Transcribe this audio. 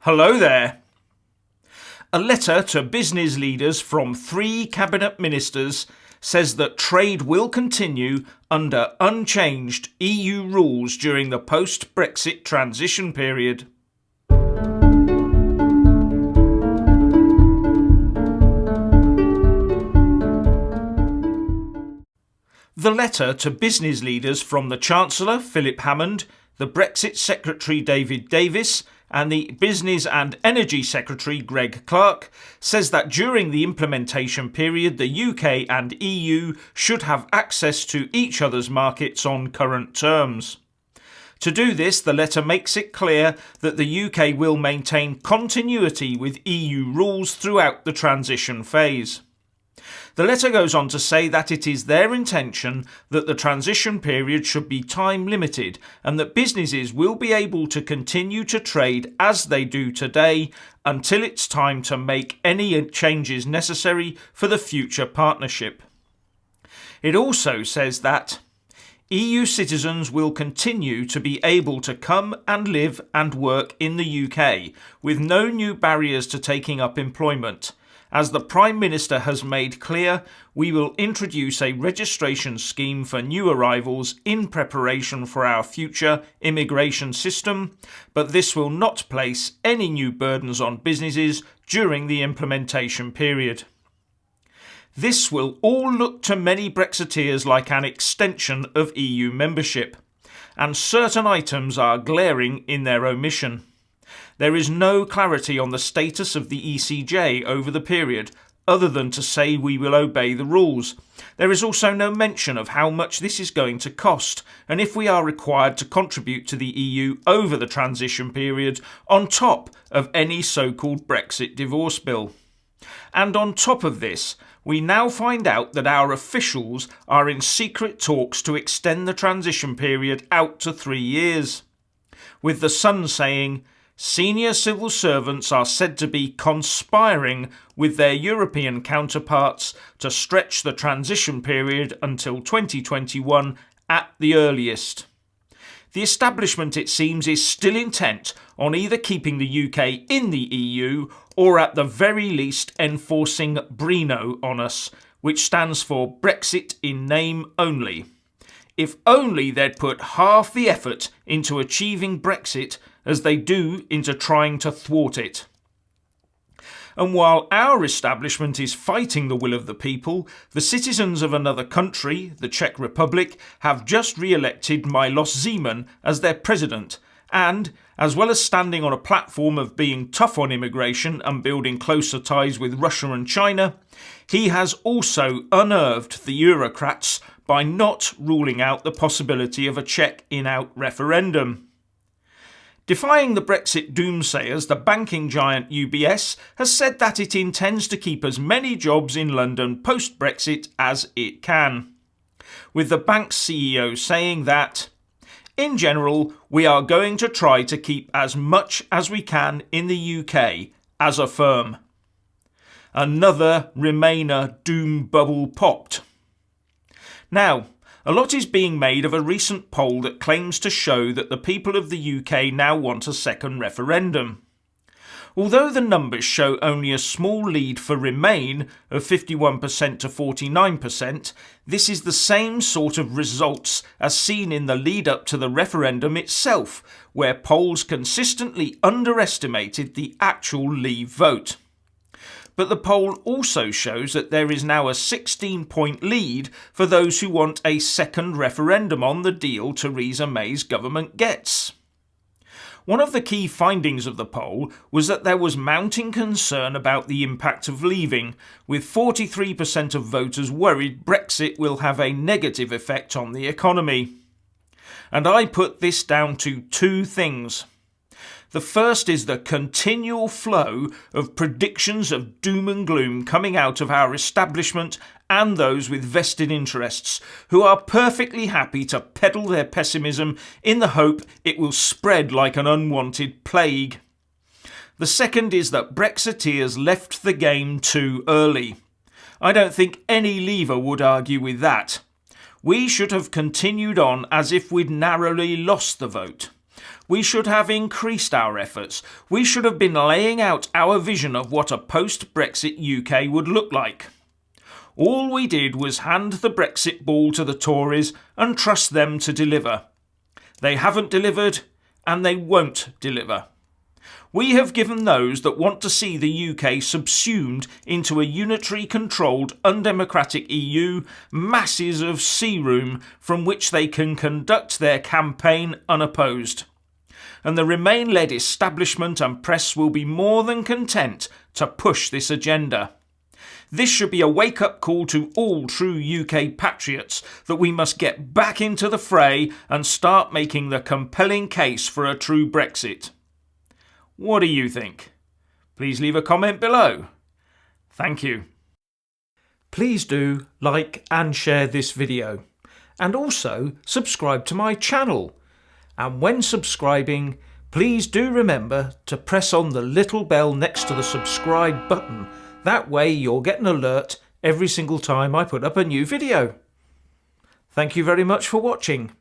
Hello there. A letter to business leaders from 3 cabinet ministers says that trade will continue under unchanged EU rules during the post-Brexit transition period. The letter to business leaders from the Chancellor, Philip Hammond, the Brexit Secretary, David Davis, and the Business and Energy Secretary, Greg Clark, says that during the implementation period, the UK and EU should have access to each other's markets on current terms. To do this, the letter makes it clear that the UK will maintain continuity with EU rules throughout the transition phase. The letter goes on to say that it is their intention that the transition period should be time limited and that businesses will be able to continue to trade as they do today until it's time to make any changes necessary for the future partnership. It also says that EU citizens will continue to be able to come and live and work in the UK with no new barriers to taking up employment. As the Prime Minister has made clear, we will introduce a registration scheme for new arrivals in preparation for our future immigration system, but this will not place any new burdens on businesses during the implementation period. This will all look to many Brexiteers like an extension of EU membership, and certain items are glaring in their omission. There is no clarity on the status of the ECJ over the period, other than to say we will obey the rules. There is also no mention of how much this is going to cost, and if we are required to contribute to the EU over the transition period on top of any so-called Brexit divorce bill. And on top of this, we now find out that our officials are in secret talks to extend the transition period out to 3 years. With The Sun saying, senior civil servants are said to be conspiring with their European counterparts to stretch the transition period until 2021 at the earliest. The establishment, it seems, is still intent on either keeping the UK in the EU or at the very least enforcing BRENO on us, which stands for Brexit in name only. If only they'd put half the effort into achieving Brexit as they do into trying to thwart it. And while our establishment is fighting the will of the people, the citizens of another country, the Czech Republic, have just re-elected Miloš Zeman as their president, and, as well as standing on a platform of being tough on immigration and building closer ties with Russia and China, he has also unnerved the Eurocrats by not ruling out the possibility of a Czech in-out referendum. Defying the Brexit doomsayers, the banking giant UBS has said that it intends to keep as many jobs in London post-Brexit as it can, with the bank's CEO saying that, in general, we are going to try to keep as much as we can in the UK as a firm. Another Remainer doom bubble popped. Now, a lot is being made of a recent poll that claims to show that the people of the UK now want a second referendum. Although the numbers show only a small lead for Remain of 51% to 49%, this is the same sort of results as seen in the lead up to the referendum itself, where polls consistently underestimated the actual Leave vote. But the poll also shows that there is now a 16-point lead for those who want a second referendum on the deal Theresa May's government gets. One of the key findings of the poll was that there was mounting concern about the impact of leaving, with 43% of voters worried Brexit will have a negative effect on the economy. And I put this down to 2 things. The first is the continual flow of predictions of doom and gloom coming out of our establishment and those with vested interests, who are perfectly happy to peddle their pessimism in the hope it will spread like an unwanted plague. The second is that Brexiteers left the game too early. I don't think any leaver would argue with that. We should have continued on as if we'd narrowly lost the vote. We should have increased our efforts. We should have been laying out our vision of what a post-Brexit UK would look like. All we did was hand the Brexit ball to the Tories and trust them to deliver. They haven't delivered, and they won't deliver. We have given those that want to see the UK subsumed into a unitary-controlled, undemocratic EU masses of sea room from which they can conduct their campaign unopposed. And the Remain-led establishment and press will be more than content to push this agenda. This should be a wake-up call to all true UK patriots that we must get back into the fray and start making the compelling case for a true Brexit. What do you think? Please leave a comment below. Thank you. Please do like and share this video, and also subscribe to my channel. And when subscribing, please do remember to press on the little bell next to the subscribe button. That way you'll get an alert every single time I put up a new video. Thank you very much for watching.